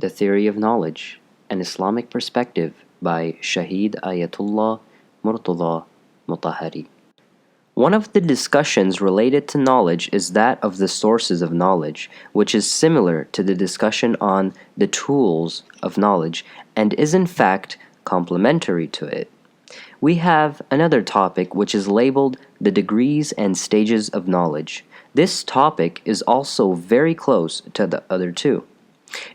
The Theory of Knowledge, an Islamic Perspective by Shaheed Ayatollah Murtuda Mutahhari. One of the discussions related to knowledge is that of the sources of knowledge, which is similar to the discussion on the tools of knowledge and is in fact complementary to it. We have another topic which is labeled the degrees and stages of knowledge. This topic is also very close to the other two.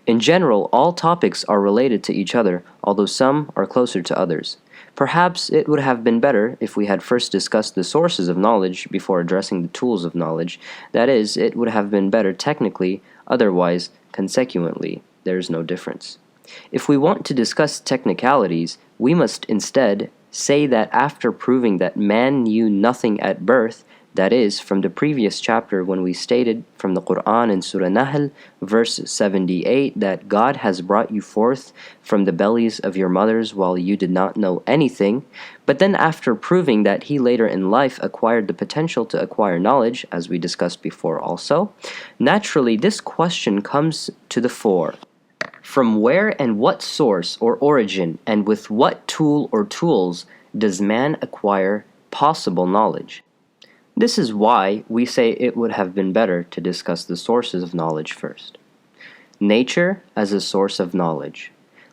In general, all topics are related to each other, although some are closer to others. Perhaps it would have been better if we had first discussed the sources of knowledge before addressing the tools of knowledge. That is, it would have been better technically, otherwise, consequently, there is no difference. If we want to discuss technicalities, we must instead say that after proving that man knew nothing at birth, that is, from the previous chapter when we stated from the Quran in Surah Nahl, verse 78, that God has brought you forth from the bellies of your mothers while you did not know anything, but then after proving that he later in life acquired the potential to acquire knowledge, as we discussed before also, naturally this question comes to the fore. From where and what source or origin and with what tool or tools does man acquire possible knowledge? This is why we say it would have been better to discuss the sources of knowledge first. Nature as a source of knowledge.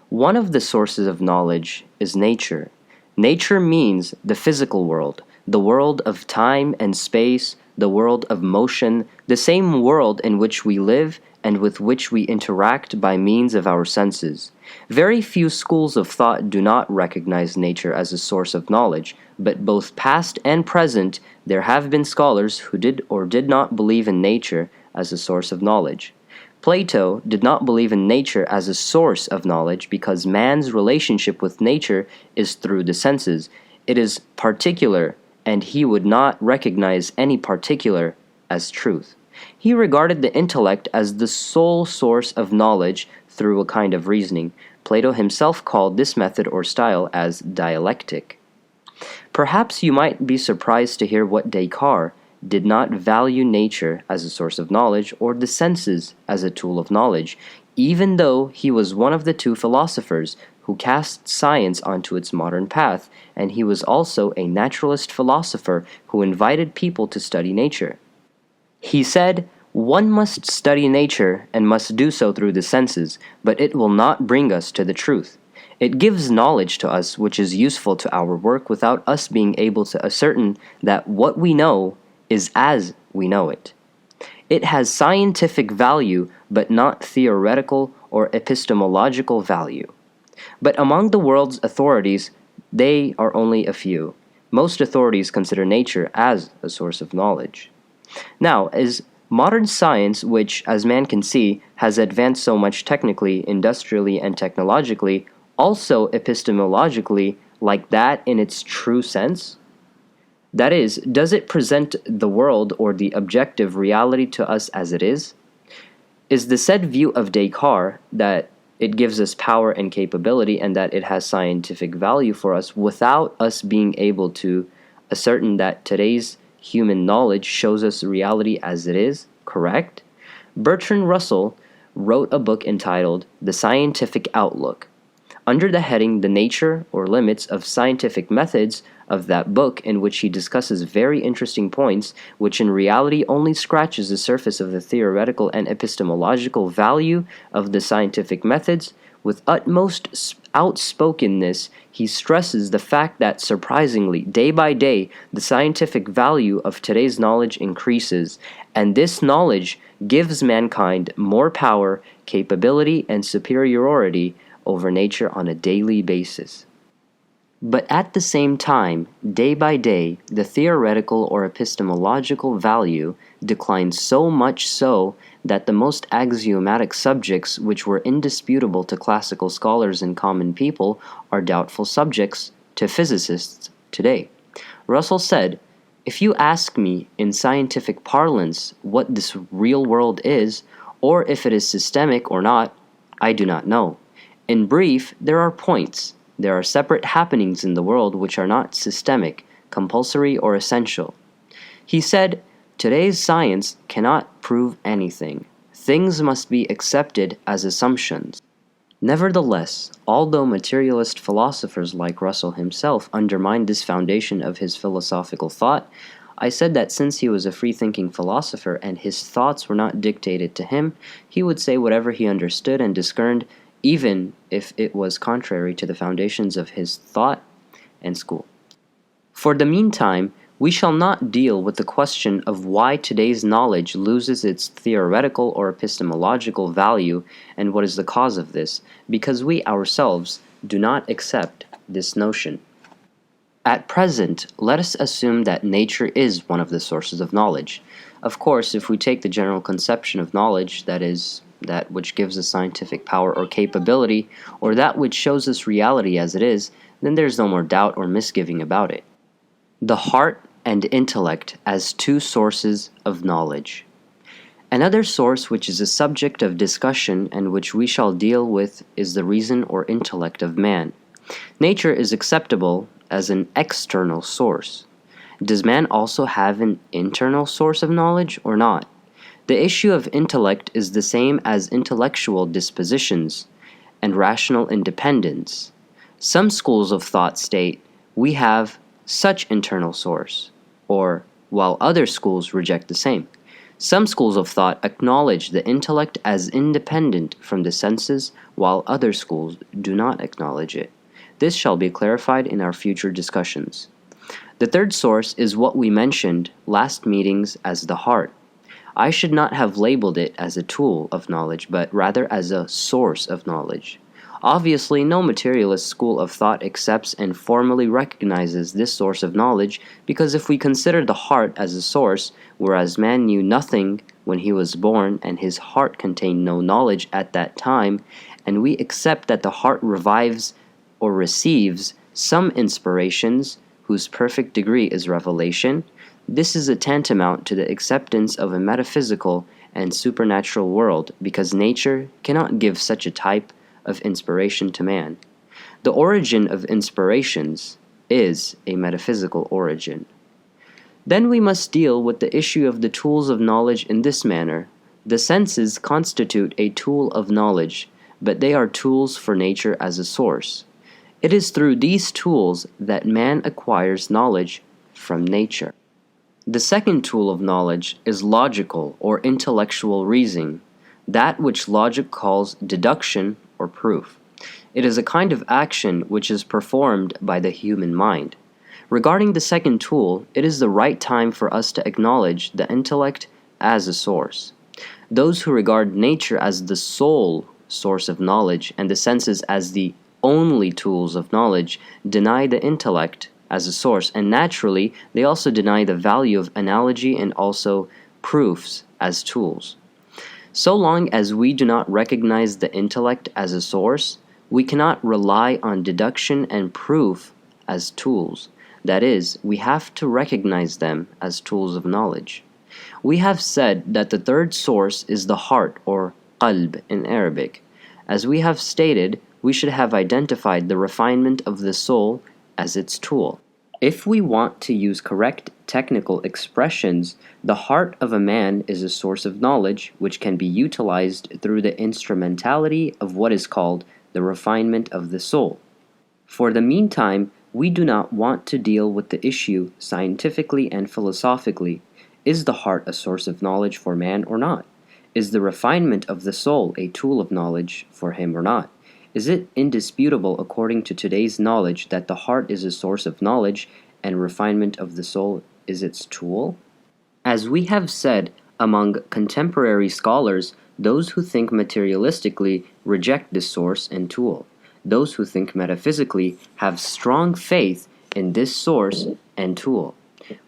One of the sources of knowledge is nature. Nature means the physical world, the world of time and space, the world of motion, the same world in which we live and with which we interact by means of our senses. Very few schools of thought do not recognize nature as a source of knowledge, but both past and present there have been scholars who did or did not believe in nature as a source of knowledge. Plato did not believe in nature as a source of knowledge because man's relationship with nature is through the senses. It is particular, and he would not recognize any particular as truth. He regarded the intellect as the sole source of knowledge through a kind of reasoning. Plato himself called this method or style as dialectic. Perhaps you might be surprised to hear what Descartes did not value nature as a source of knowledge or the senses as a tool of knowledge, even though he was one of the two philosophers who cast science onto its modern path, and he was also a naturalist philosopher who invited people to study nature. He said, "One must study nature and must do so through the senses, but it will not bring us to the truth. It gives knowledge to us which is useful to our work without us being able to ascertain that what we know is as we know it. It has scientific value, but not theoretical or epistemological value. But among the world's authorities, they are only a few. Most authorities consider nature as a source of knowledge." Now, as modern science, which, as man can see, has advanced so much technically, industrially, and technologically, also epistemologically, like that in its true sense? That is, does it present the world or the objective reality to us as it is? Is the said view of Descartes that it gives us power and capability and that it has scientific value for us without us being able to ascertain that today's human knowledge shows us reality as it is, correct? Bertrand Russell wrote a book entitled The Scientific Outlook. Under the heading The Nature or Limits of Scientific Methods of that book, in which he discusses very interesting points, which in reality only scratches the surface of the theoretical and epistemological value of the scientific methods, with utmost outspokenness, he stresses the fact that, surprisingly, day by day, the scientific value of today's knowledge increases, and this knowledge gives mankind more power, capability, and superiority over nature on a daily basis. But at the same time, day by day, the theoretical or epistemological value declines so much so that the most axiomatic subjects which were indisputable to classical scholars and common people are doubtful subjects to physicists today. Russell said, "If you ask me in scientific parlance what this real world is, or if it is systemic or not, I do not know. In brief, there are points. There are separate happenings in the world which are not systemic, compulsory, or essential." He said, "Today's science cannot prove anything. Things must be accepted as assumptions. Nevertheless, although materialist philosophers like Russell himself undermined this foundation of his philosophical thought, I said that since he was a free-thinking philosopher and his thoughts were not dictated to him, he would say whatever he understood and discerned, even if it was contrary to the foundations of his thought and school. For the meantime, we shall not deal with the question of why today's knowledge loses its theoretical or epistemological value and what is the cause of this, because we ourselves do not accept this notion. At present, let us assume that nature is one of the sources of knowledge. Of course, if we take the general conception of knowledge, that is, that which gives us scientific power or capability, or that which shows us reality as it is, then there is no more doubt or misgiving about it. The heart and intellect as two sources of knowledge. Another source which is a subject of discussion and which we shall deal with is the reason or intellect of man. Nature is acceptable as an external source. Does man also have an internal source of knowledge or not? The issue of intellect is the same as intellectual dispositions and rational independence. Some schools of thought state we have such internal source, or while other schools reject the same. Some schools of thought acknowledge the intellect as independent from the senses, while other schools do not acknowledge it. This shall be clarified in our future discussions. The third source is what we mentioned last meetings as the heart. I should not have labeled it as a tool of knowledge, but rather as a source of knowledge. Obviously, no materialist school of thought accepts and formally recognizes this source of knowledge, because if we consider the heart as a source, whereas man knew nothing when he was born and his heart contained no knowledge at that time, and we accept that the heart revives or receives some inspirations whose perfect degree is revelation, this is a tantamount to the acceptance of a metaphysical and supernatural world, because nature cannot give such a type of inspiration to man. The origin of inspirations is a metaphysical origin. Then we must deal with the issue of the tools of knowledge in this manner. The senses constitute a tool of knowledge, but they are tools for nature as a source. It is through these tools that man acquires knowledge from nature. The second tool of knowledge is logical or intellectual reasoning, that which logic calls deduction or proof. It is a kind of action which is performed by the human mind. Regarding the second tool, it is the right time for us to acknowledge the intellect as a source. Those who regard nature as the sole source of knowledge and the senses as the only tools of knowledge deny the intellect as a source, and naturally they also deny the value of analogy and also proofs as tools. So long as we do not recognize the intellect as a source, we cannot rely on deduction and proof as tools. That is, we have to recognize them as tools of knowledge. We have said that the third source is the heart, or qalb in Arabic. As we have stated, we should have identified the refinement of the soul as its tool. If we want to use correct technical expressions, the heart of a man is a source of knowledge which can be utilized through the instrumentality of what is called the refinement of the soul. For the meantime, we do not want to deal with the issue scientifically and philosophically. Is the heart a source of knowledge for man or not? Is the refinement of the soul a tool of knowledge for him or not? Is it indisputable according to today's knowledge that the heart is a source of knowledge and refinement of the soul is its tool? As we have said, among contemporary scholars, those who think materialistically reject this source and tool. Those who think metaphysically have strong faith in this source and tool.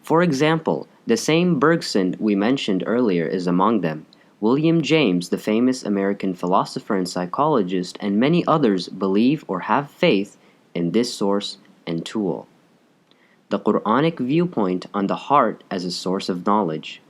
For example, the same Bergson we mentioned earlier is among them. William James, the famous American philosopher and psychologist, and many others believe or have faith in this source and tool. The Quranic viewpoint on the heart as a source of knowledge.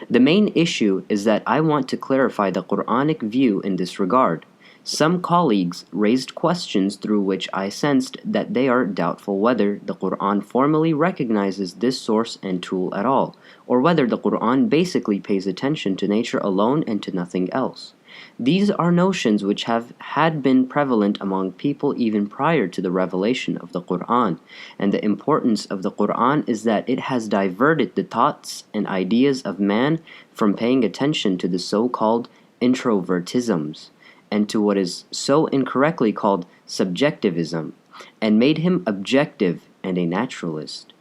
The main issue is that I want to clarify the Quranic view in this regard. Some colleagues raised questions through which I sensed that they are doubtful whether the Quran formally recognizes this source and tool at all, or whether the Quran basically pays attention to nature alone and to nothing else. These are notions which had been prevalent among people even prior to the revelation of the Quran, and the importance of the Quran is that it has diverted the thoughts and ideas of man from paying attention to the so-called introvertisms and to what is so incorrectly called subjectivism, and made him objective and a naturalist.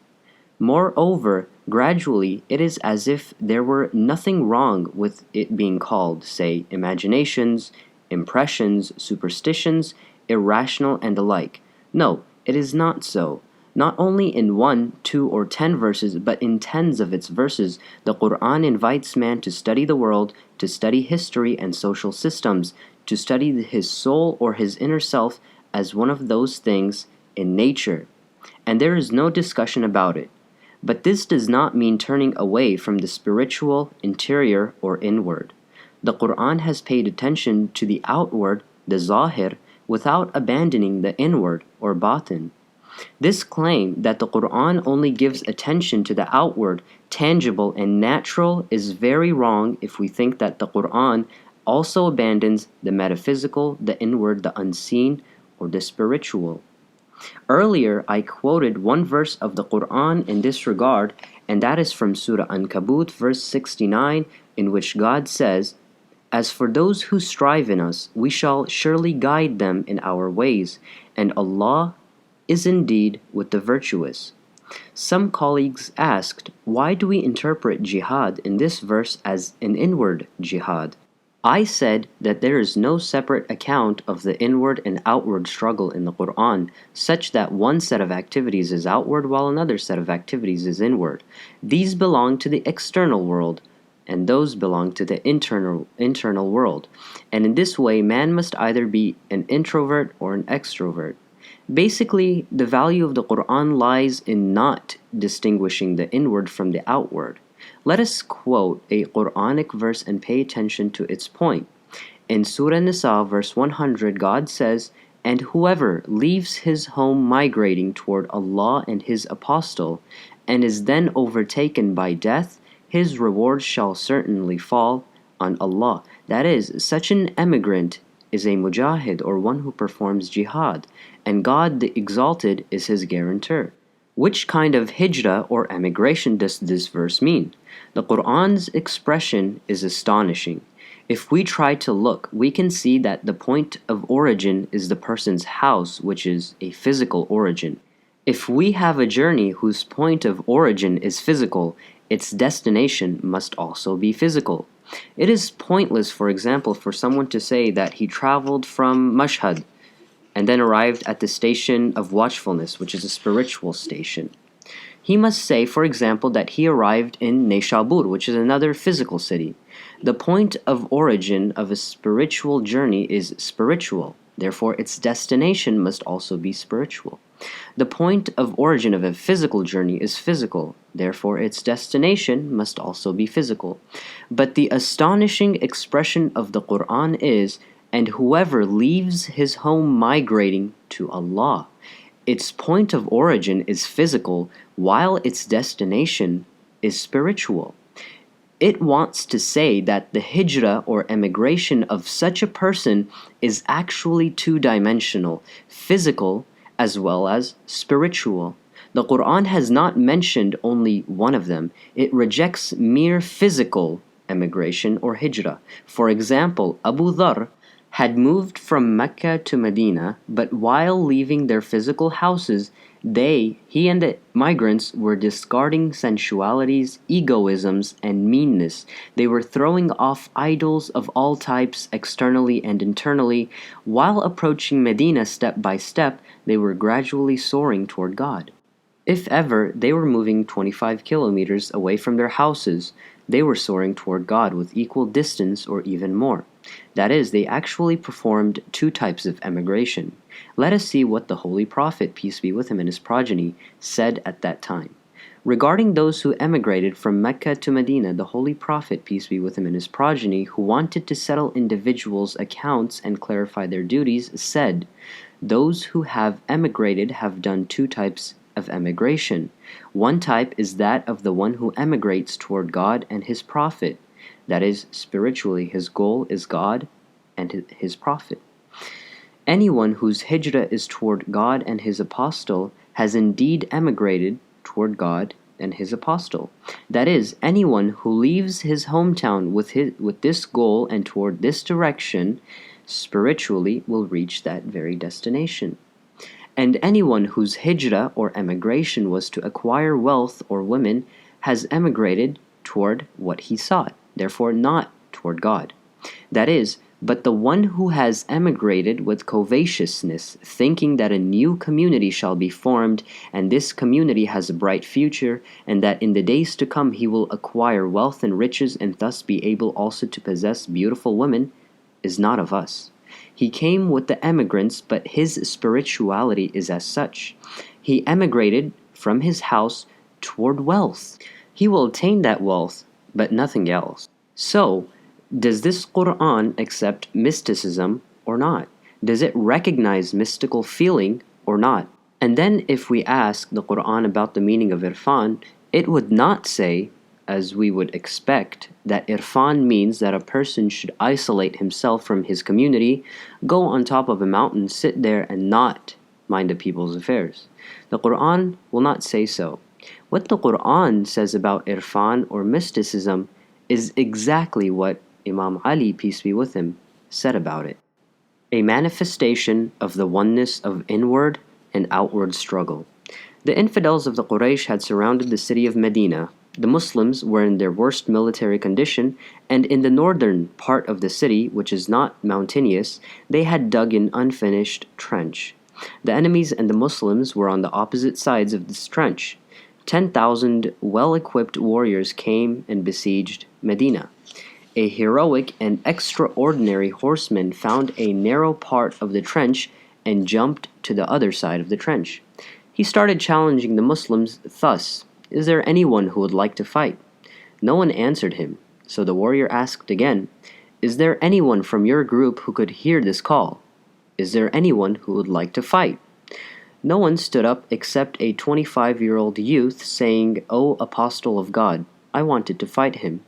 Moreover, gradually it is as if there were nothing wrong with it being called, say, imaginations, impressions, superstitions, irrational, and the like. No, it is not so. Not only in 1, 2, or 10 verses, but in tens of its verses, the Quran invites man to study the world, to study history and social systems, to study his soul or his inner self as one of those things in nature. And there is no discussion about it. But this does not mean turning away from the spiritual, interior, or inward. The Quran has paid attention to the outward, the zahir, without abandoning the inward, or batin. This claim that the Quran only gives attention to the outward, tangible, and natural is very wrong if we think that the Quran also abandons the metaphysical, the inward, the unseen, or the spiritual. Earlier, I quoted one verse of the Quran in this regard, and that is from Surah Ankabut, verse 69, in which God says, "As for those who strive in us, we shall surely guide them in our ways, and Allah is indeed with the virtuous." Some colleagues asked, why do we interpret jihad in this verse as an inward jihad? I said that there is no separate account of the inward and outward struggle in the Quran, such that one set of activities is outward while another set of activities is inward. These belong to the external world, and those belong to the internal world. And in this way, man must either be an introvert or an extrovert. Basically, the value of the Quran lies in not distinguishing the inward from the outward. Let us quote a Quranic verse and pay attention to its point. In Surah Nisa, verse 100, God says, "And whoever leaves his home migrating toward Allah and His Apostle, and is then overtaken by death, his reward shall certainly fall on Allah." That is, such an emigrant is a mujahid, or one who performs jihad, and God the Exalted is his guarantor. Which kind of hijrah or emigration does this verse mean? The Quran's expression is astonishing. If we try to look, we can see that the point of origin is the person's house, which is a physical origin. If we have a journey whose point of origin is physical, its destination must also be physical. It is pointless, for example, for someone to say that he traveled from Mashhad and then arrived at the station of watchfulness, which is a spiritual station. He must say, for example, that he arrived in Neshabur, which is another physical city. The point of origin of a spiritual journey is spiritual. Therefore, its destination must also be spiritual. The point of origin of a physical journey is physical. Therefore, its destination must also be physical. But the astonishing expression of the Quran is, "And whoever leaves his home migrating to Allah." Its point of origin is physical, while its destination is spiritual. It wants to say that the hijrah or emigration of such a person is actually two-dimensional, physical as well as spiritual. The Quran has not mentioned only one of them. It rejects mere physical emigration or hijrah. For example, Abu Dharr had moved from Mecca to Medina, but while leaving their physical houses, he and the migrants were discarding sensualities, egoisms, and meanness. They were throwing off idols of all types externally and internally. While approaching Medina step by step, they were gradually soaring toward God. If ever they were moving 25 kilometers away from their houses, they were soaring toward God with equal distance or even more. That is, they actually performed two types of emigration. Let us see what the Holy Prophet, peace be with him, and his progeny said at that time. Regarding those who emigrated from Mecca to Medina, the Holy Prophet, peace be with him, and his progeny, who wanted to settle individuals' accounts and clarify their duties, said, "Those who have emigrated have done two types of emigration. One type is that of the one who emigrates toward God and His Prophet. That is, spiritually, his goal is God and His Prophet. Anyone whose hijrah is toward God and His Apostle has indeed emigrated toward God and His Apostle. That is, anyone who leaves his hometown with this goal and toward this direction, spiritually will reach that very destination. And anyone whose hijrah or emigration was to acquire wealth or women has emigrated toward what he sought, therefore not toward God. That is, but the one who has emigrated with covetousness, thinking that a new community shall be formed, and this community has a bright future, and that in the days to come he will acquire wealth and riches, and thus be able also to possess beautiful women, is not of us. He came with the emigrants, but his spirituality is as such. He emigrated from his house toward wealth. He will attain that wealth, but nothing else. So, does this Quran accept mysticism or not? Does it recognize mystical feeling or not? And then if we ask the Quran about the meaning of irfan, it would not say, as we would expect, that irfan means that a person should isolate himself from his community, go on top of a mountain, sit there and not mind the people's affairs. The Quran will not say so. What the Quran says about irfan or mysticism is exactly what Imam Ali, peace be with him, said about it. A manifestation of the oneness of inward and outward struggle. The infidels of the Quraysh had surrounded the city of Medina. The Muslims were in their worst military condition, and in the northern part of the city, which is not mountainous, they had dug an unfinished trench. The enemies and the Muslims were on the opposite sides of this trench. 10,000 well-equipped warriors came and besieged Medina. A heroic and extraordinary horseman found a narrow part of the trench and jumped to the other side of the trench. He started challenging the Muslims thus, "Is there anyone who would like to fight?" No one answered him, so the warrior asked again, "Is there anyone from your group who could hear this call? Is there anyone who would like to fight?" No one stood up except a 25-year-old youth saying, "O Apostle of God, I wanted to fight him."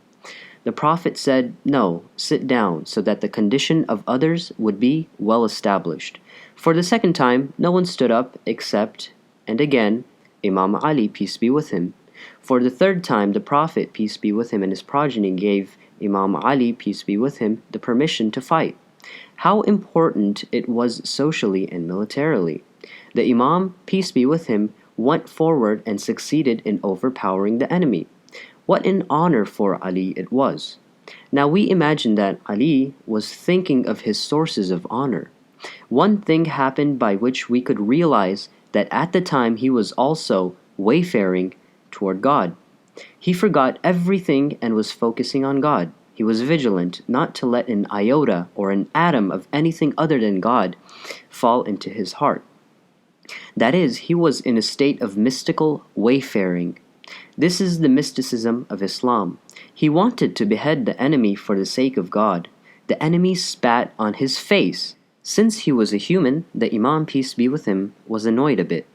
The Prophet said, "No, sit down, so that the condition of others would be well established." For the second time, no one stood up except, and again, Imam Ali, peace be with him. For the third time, the Prophet, peace be with him, and his progeny gave Imam Ali, peace be with him, the permission to fight. How important it was socially and militarily. The Imam, peace be with him, went forward and succeeded in overpowering the enemy. What an honor for Ali it was. Now we imagine that Ali was thinking of his sources of honor. One thing happened by which we could realize that at the time he was also wayfaring toward God. He forgot everything and was focusing on God. He was vigilant not to let an iota or an atom of anything other than God fall into his heart. That is, he was in a state of mystical wayfaring. This is the mysticism of Islam. He wanted to behead the enemy for the sake of God. The enemy spat on his face. Since he was a human, the Imam, peace be with him, was annoyed a bit.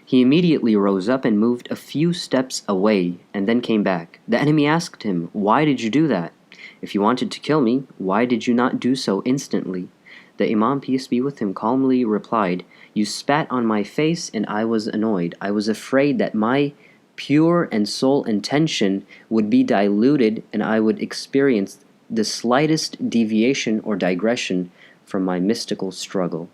He immediately rose up and moved a few steps away, and then came back. The enemy asked him, "Why did you do that? If you wanted to kill me, why did you not do so instantly?" The Imam, peace be with him, calmly replied, "You spat on my face and I was annoyed. I was afraid that my pure and sole intention would be diluted and I would experience the slightest deviation or digression from my mystical struggle."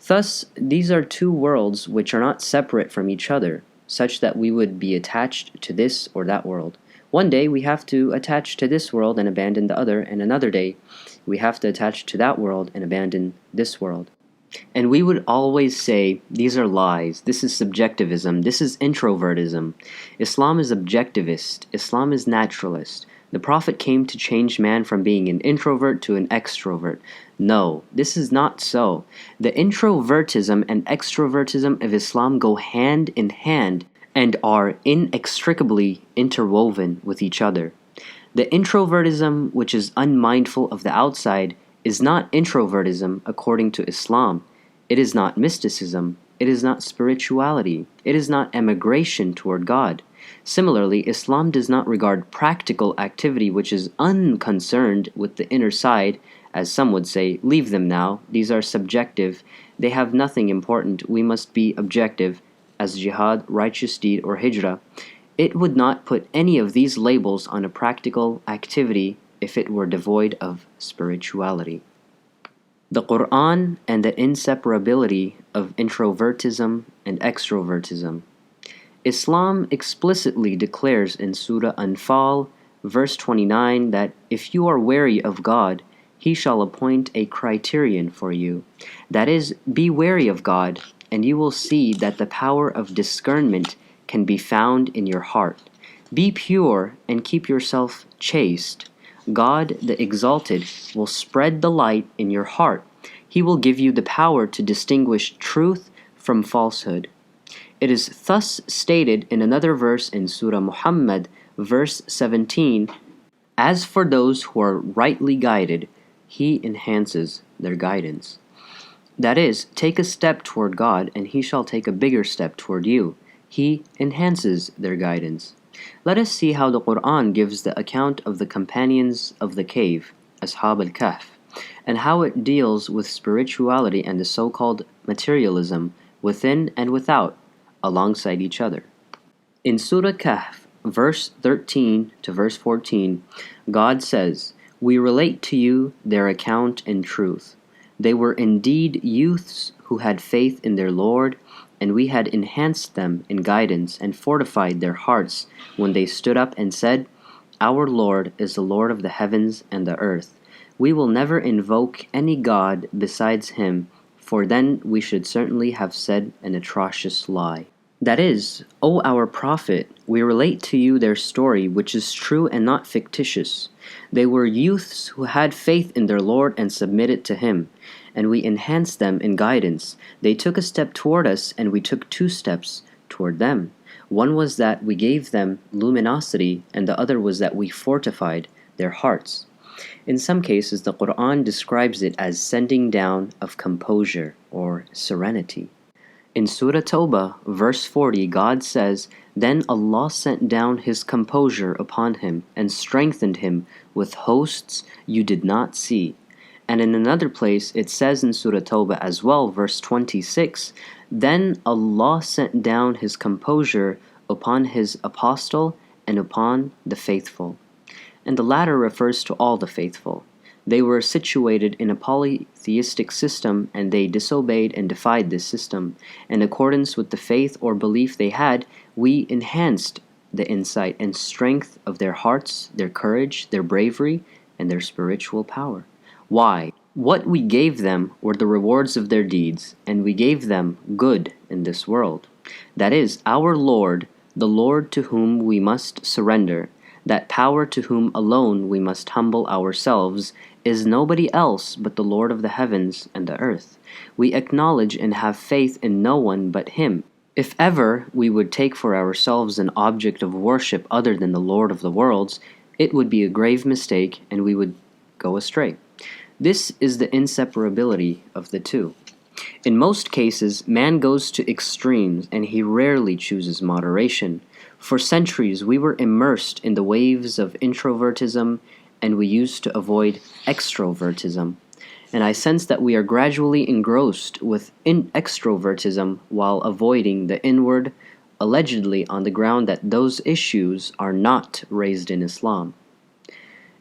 Thus, these are two worlds which are not separate from each other, such that we would be attached to this or that world. One day we have to attach to this world and abandon the other, and another day we have to attach to that world and abandon this world. And we would always say, these are lies, this is subjectivism, this is introvertism. Islam is objectivist, Islam is naturalist. The Prophet came to change man from being an introvert to an extrovert. No, this is not so. The introvertism and extrovertism of Islam go hand in hand and are inextricably interwoven with each other. The introvertism which is unmindful of the outside is not introvertism according to Islam. It is not mysticism. It is not spirituality. It is not emigration toward God. Similarly, Islam does not regard practical activity which is unconcerned with the inner side As some would say, leave them now, these are subjective, they have nothing important, we must be objective, as jihad, righteous deed, or hijrah. It would not put any of these labels on a practical activity if it were devoid of spirituality. The Quran and the inseparability of introvertism and extrovertism. Islam explicitly declares in Surah Anfal, verse 29, that if you are wary of God, He shall appoint a criterion for you. That is, be wary of God, and you will see that the power of discernment can be found in your heart. Be pure and keep yourself chaste. God, the Exalted, will spread the light in your heart. He will give you the power to distinguish truth from falsehood. It is thus stated in another verse in Surah Muhammad, verse 17, as for those who are rightly guided, He enhances their guidance. That is, take a step toward God and He shall take a bigger step toward you. He enhances their guidance. Let us see how the Quran gives the account of the companions of the cave, Ashab al-Kahf, and how it deals with spirituality and the so-called materialism within and without, alongside each other. In Surah Kahf, verse 13 to verse 14, God says, "We relate to you their account in truth. They were indeed youths who had faith in their Lord, and we had enhanced them in guidance and fortified their hearts when they stood up and said, 'Our Lord is the Lord of the heavens and the earth. We will never invoke any God besides Him, for then we should certainly have said an atrocious lie.'" That is, O our Prophet, we relate to you their story, which is true and not fictitious. They were youths who had faith in their Lord and submitted to Him, and we enhanced them in guidance. They took a step toward us, and we took 2 steps toward them. One was that we gave them luminosity, and the other was that we fortified their hearts. In some cases, the Quran describes it as sending down of composure or serenity. In Surah Tawbah, verse 40, God says, "Then Allah sent down His composure upon him and strengthened him with hosts you did not see." And in another place, it says in Surah Tawbah as well, verse 26, "Then Allah sent down His composure upon His apostle and upon the faithful." And the latter refers to all the faithful. They were situated in a polytheistic system, and they disobeyed and defied this system. In accordance with the faith or belief they had, we enhanced the insight and strength of their hearts, their courage, their bravery, and their spiritual power. Why? What we gave them were the rewards of their deeds, and we gave them good in this world. That is, our Lord, the Lord to whom we must surrender, that power to whom alone we must humble ourselves, is nobody else but the Lord of the heavens and the earth. We acknowledge and have faith in no one but Him. If ever we would take for ourselves an object of worship other than the Lord of the worlds, it would be a grave mistake and we would go astray. This is the inseparability of the two. In most cases, man goes to extremes and he rarely chooses moderation. For centuries, we were immersed in the waves of introvertism, and we used to avoid extrovertism. And I sense that we are gradually engrossed with extrovertism while avoiding the inward, allegedly on the ground that those issues are not raised in Islam.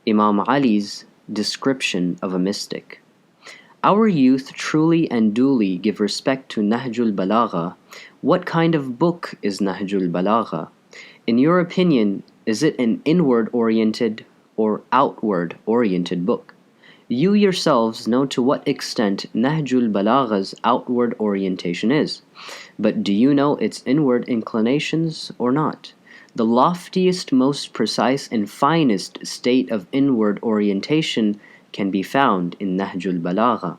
Imam Ali's description of a mystic. Our youth truly and duly give respect to Nahjul Balagha. What kind of book is Nahjul Balagha? In your opinion, is it an inward-oriented or outward-oriented book? You yourselves know to what extent Nahjul Balagha's outward orientation is, but do you know its inward inclinations or not? The loftiest, most precise, and finest state of inward orientation can be found in Nahjul Balagha.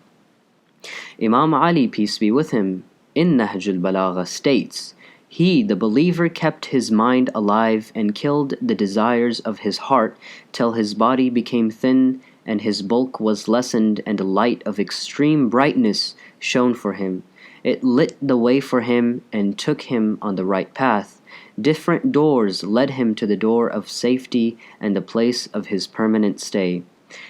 Imam Ali, peace be with him, in Nahjul Balagha states, "He, the believer, kept his mind alive and killed the desires of his heart till his body became thin and his bulk was lessened, and a light of extreme brightness shone for him. It lit the way for him and took him on the right path. Different doors led him to the door of safety and the place of his permanent stay.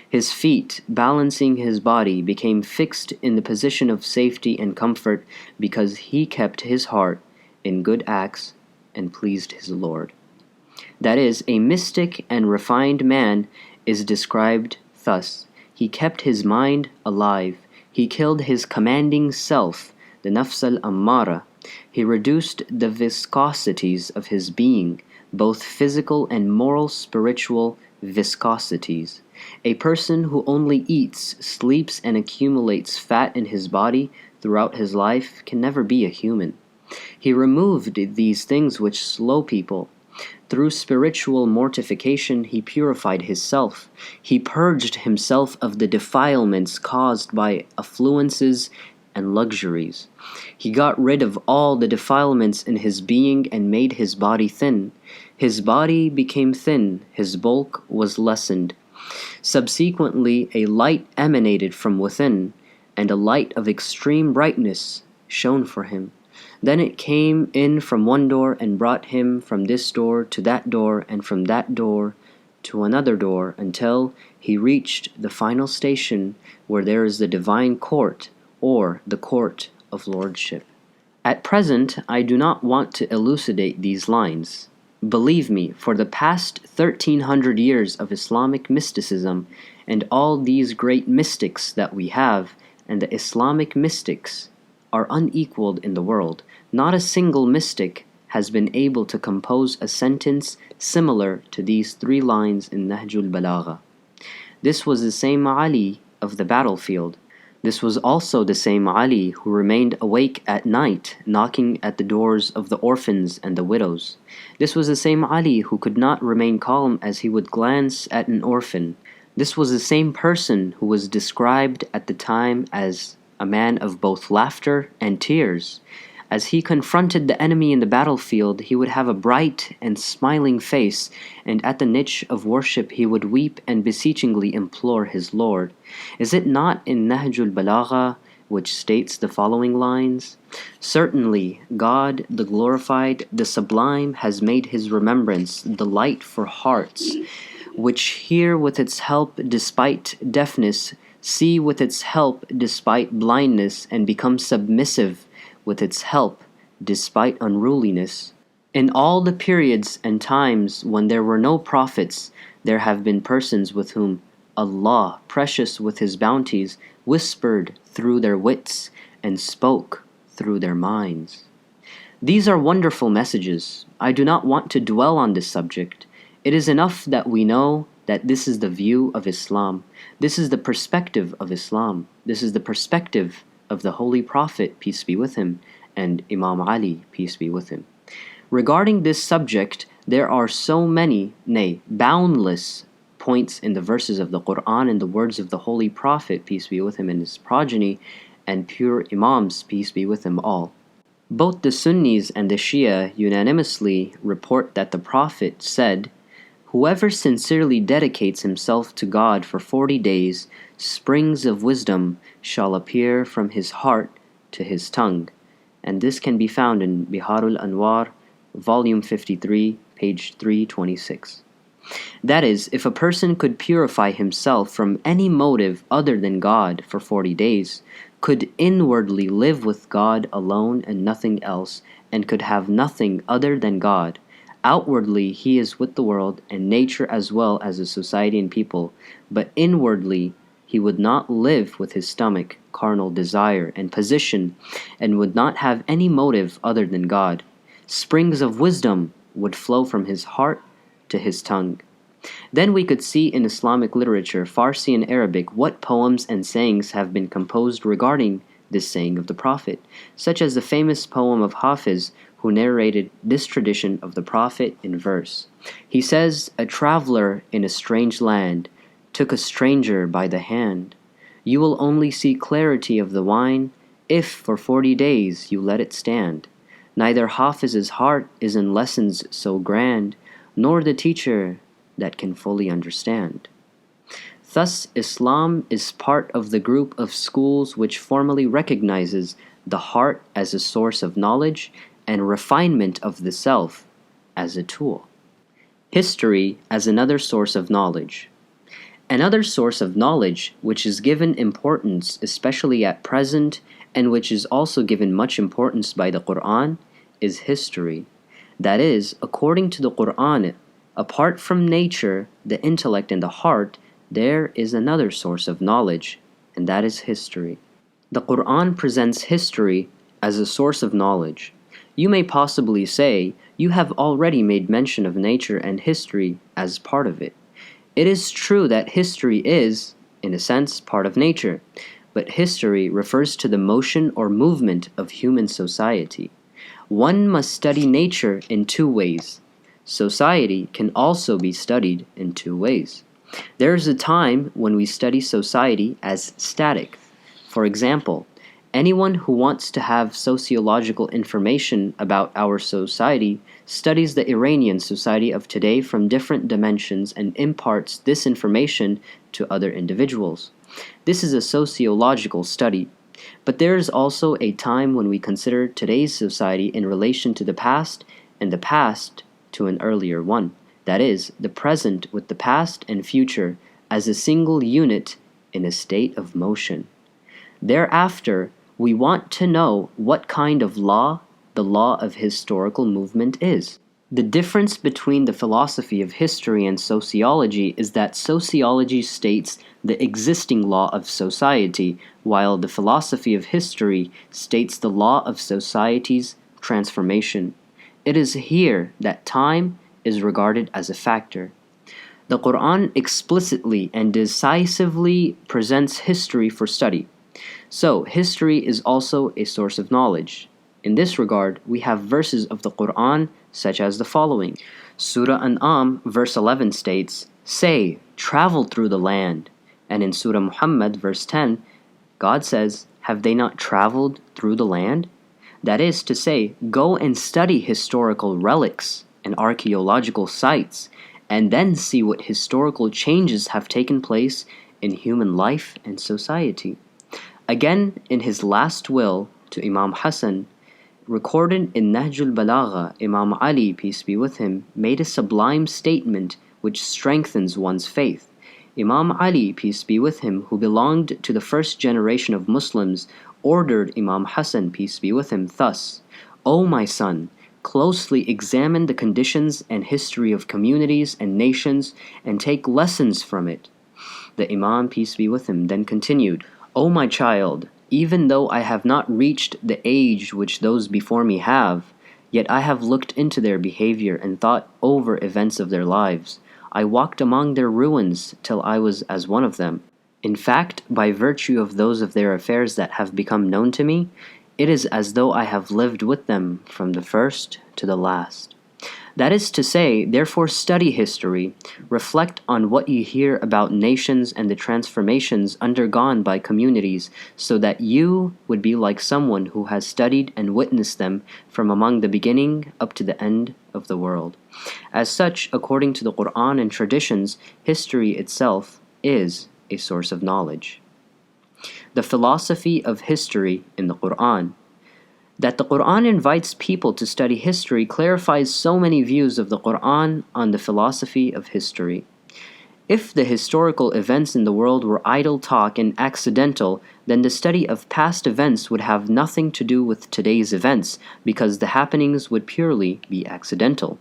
His feet, balancing his body, became fixed in the position of safety and comfort because he kept his heart in good acts and pleased his Lord. That is, a mystic and refined man is described thus: he kept his mind alive, he killed his commanding self, the nafs al-ammara, he reduced the viscosities of his being, both physical and moral spiritual viscosities. A person who only eats, sleeps, and accumulates fat in his body throughout his life can never be a human. He removed these things which slow people. Through spiritual mortification, he purified his self. He purged himself of the defilements caused by affluences and luxuries. He got rid of all the defilements in his being and made his body thin. His body became thin, his bulk was lessened. Subsequently, a light emanated from within, and a light of extreme brightness shone for him. Then it came in from one door and brought him from this door to that door and from that door to another door until he reached the final station where there is the divine court or the court of lordship. At present, I do not want to elucidate these lines. Believe me, for the past 1300 years of Islamic mysticism and all these great mystics that we have and the Islamic mystics are unequaled in the world. Not a single mystic has been able to compose a sentence similar to these 3 lines in Nahjul Balagha. This was the same Ali of the battlefield. This was also the same Ali who remained awake at night, knocking at the doors of the orphans and the widows. This was the same Ali who could not remain calm as he would glance at an orphan. This was the same person who was described at the time as a man of both laughter and tears. As he confronted the enemy in the battlefield, he would have a bright and smiling face, and at the niche of worship he would weep and beseechingly implore his Lord. Is it not in Nahjul Balagha which states the following lines? Certainly, God, the glorified, the sublime, has made his remembrance the light for hearts, which hear with its help despite deafness, see with its help despite blindness, and become submissive with its help despite unruliness. In all the periods and times when there were no prophets, there have been persons with whom Allah, precious with his bounties, whispered through their wits and spoke through their minds. These are wonderful messages. I do not want to dwell on this subject. It is enough that we know that this is the view of Islam. This is the perspective of Islam. This is the perspective of the Holy Prophet, peace be with him, and Imam Ali, peace be with him. Regarding this subject, there are so many, nay, boundless points in the verses of the Quran and the words of the Holy Prophet, peace be with him, and his progeny, and pure Imams, peace be with them all. Both the Sunnis and the Shia unanimously report that the Prophet said, "Whoever sincerely dedicates himself to God for 40 days, springs of wisdom shall appear from his heart to his tongue." And this can be found in Biharul Anwar, volume 53, page 326. That is, if a person could purify himself from any motive other than God for 40 days, could inwardly live with God alone and nothing else, and could have nothing other than God, outwardly he is with the world and nature as well as the society and people, but inwardly he would not live with his stomach, carnal desire, and position, and would not have any motive other than God. Springs of wisdom would flow from his heart to his tongue. Then we could see in Islamic literature, Farsi and Arabic, what poems and sayings have been composed regarding this saying of the Prophet, such as the famous poem of Hafiz, who narrated this tradition of the Prophet in verse. He says, "A traveler in a strange land took a stranger by the hand. You will only see clarity of the wine if for 40 days you let it stand. Neither Hafiz's heart is in lessons so grand, nor the teacher that can fully understand." Thus, Islam is part of the group of schools which formally recognizes the heart as a source of knowledge and refinement of the self as a tool. History as another source of knowledge. Another source of knowledge which is given importance, especially at present, and which is also given much importance by the Quran, is history. That is, according to the Quran, apart from nature, the intellect, and the heart, there is another source of knowledge, and that is history. The Quran presents history as a source of knowledge. You may possibly say, you have already made mention of nature and history as part of it. It is true that history is, in a sense, part of nature, but history refers to the motion or movement of human society. One must study nature in two ways. Society can also be studied in two ways. There is a time when we study society as static. For example, anyone who wants to have sociological information about our society studies the Iranian society of today from different dimensions and imparts this information to other individuals. This is a sociological study. But there is also a time when we consider today's society in relation to the past and the past to an earlier one. That is, the present with the past and future as a single unit in a state of motion. Thereafter, we want to know what kind of law the law of historical movement is. The difference between the philosophy of history and sociology is that sociology states the existing law of society, while the philosophy of history states the law of society's transformation. It is here that time is regarded as a factor. The Quran explicitly and decisively presents history for study. So, history is also a source of knowledge. In this regard, we have verses of the Quran such as the following. Surah An'am, verse 11 states, "Say, travel through the land." And in Surah Muhammad, verse 10, God says, "Have they not traveled through the land?" That is to say, go and study historical relics and archaeological sites, and then see what historical changes have taken place in human life and society. Again, in his last will to Imam Hassan, recorded in Nahjul Balagha, Imam Ali, peace be with him, made a sublime statement which strengthens one's faith. Imam Ali, peace be with him, who belonged to the first generation of Muslims, ordered Imam Hassan, peace be with him, thus, "O my son, closely examine the conditions and history of communities and nations and take lessons from it." The Imam, peace be with him, then continued, "O my child, even though I have not reached the age which those before me have, yet I have looked into their behavior and thought over events of their lives. I walked among their ruins till I was as one of them. In fact, by virtue of those of their affairs that have become known to me, it is as though I have lived with them from the first to the last." That is to say, therefore study history, reflect on what you hear about nations and the transformations undergone by communities, so that you would be like someone who has studied and witnessed them from among the beginning up to the end of the world. As such, according to the Quran and traditions, history itself is a source of knowledge. The philosophy of history in the Quran. That the Quran invites people to study history clarifies so many views of the Quran on the philosophy of history. If the historical events in the world were idle talk and accidental, then the study of past events would have nothing to do with today's events, because the happenings would purely be accidental.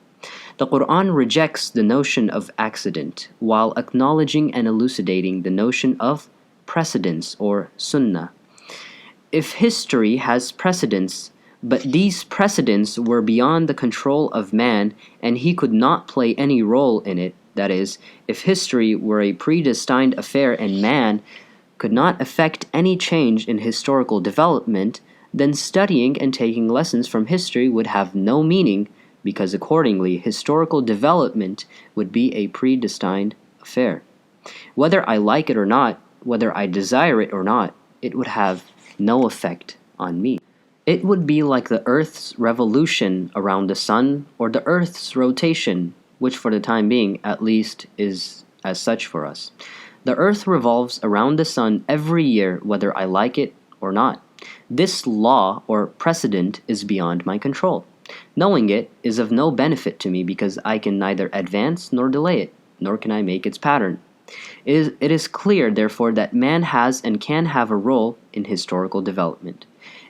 The Quran rejects the notion of accident, while acknowledging and elucidating the notion of precedence or sunnah. If history has precedents, but these precedents were beyond the control of man, and he could not play any role in it, that is, if history were a predestined affair and man could not effect any change in historical development, then studying and taking lessons from history would have no meaning, because accordingly historical development would be a predestined affair. Whether I like it or not, whether I desire it or not, it would have no effect on me. It would be like the Earth's revolution around the sun, or the Earth's rotation, which for the time being, at least, is as such for us. The Earth revolves around the sun every year, whether I like it or not. This law or precedent is beyond my control. Knowing it is of no benefit to me because I can neither advance nor delay it, nor can I make its pattern. It is clear, therefore, that man has and can have a role in historical development.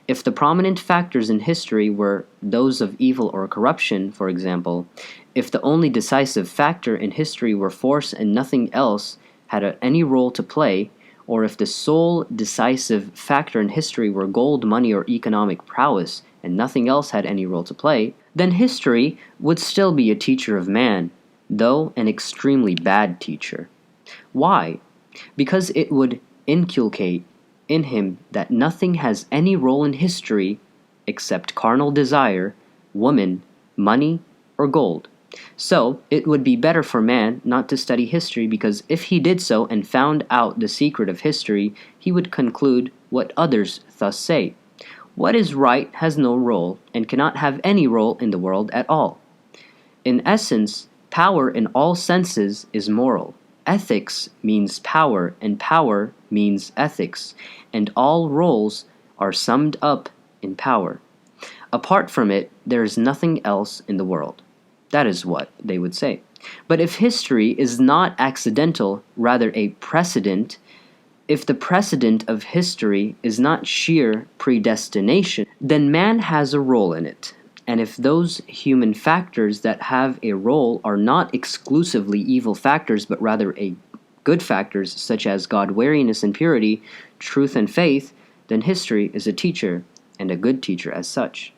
If the prominent factors in history were those of evil or corruption, for example, if the only decisive factor in history were force and nothing else had any role to play, or if the sole decisive factor in history were gold, money, or economic prowess, and nothing else had any role to play, then history would still be a teacher of man, though an extremely bad teacher. Why? Because it would inculcate in him that nothing has any role in history except carnal desire, woman, money, or gold. So, it would be better for man not to study history, because if he did so and found out the secret of history, he would conclude what others thus say: what is right has no role and cannot have any role in the world at all. In essence, power in all senses is moral. Ethics means power, and power means ethics, and all roles are summed up in power. Apart from it, there is nothing else in the world. That is what they would say. But if history is not accidental, rather a precedent, if the precedent of history is not sheer predestination, then man has a role in it. And if those human factors that have a role are not exclusively evil factors, but rather good factors such as God-wariness and purity, truth and faith, then history is a teacher, and a good teacher as such.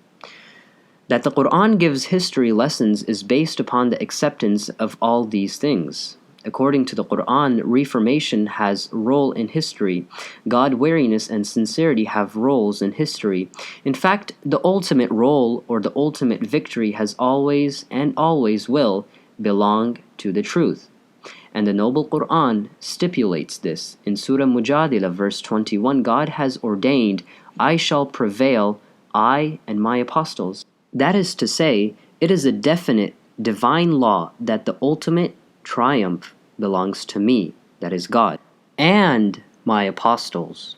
That the Quran gives history lessons is based upon the acceptance of all these things. According to the Quran, reformation has role in history. God-wariness and sincerity have roles in history. In fact, the ultimate role or the ultimate victory has always and always will belong to the truth. And the noble Quran stipulates this. In Surah Mujadila, verse 21, God has ordained, I shall prevail, I and my apostles. That is to say, it is a definite divine law that the ultimate triumph belongs to me, that is God, and my apostles.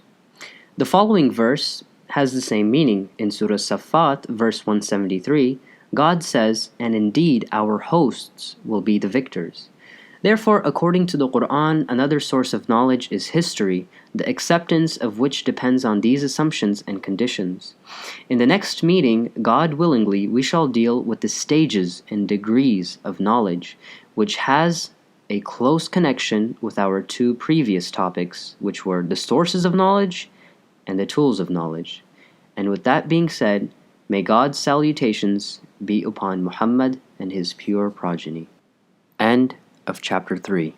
The following verse has the same meaning. In Surah Safat, verse 173, God says, and indeed our hosts will be the victors. Therefore, according to the Quran, another source of knowledge is history, the acceptance of which depends on these assumptions and conditions. In the next meeting, God willingly, we shall deal with the stages and degrees of knowledge, which has a close connection with our two previous topics, which were the sources of knowledge and the tools of knowledge. And with that being said, may God's salutations be upon Muhammad and his pure progeny. End of Chapter 3.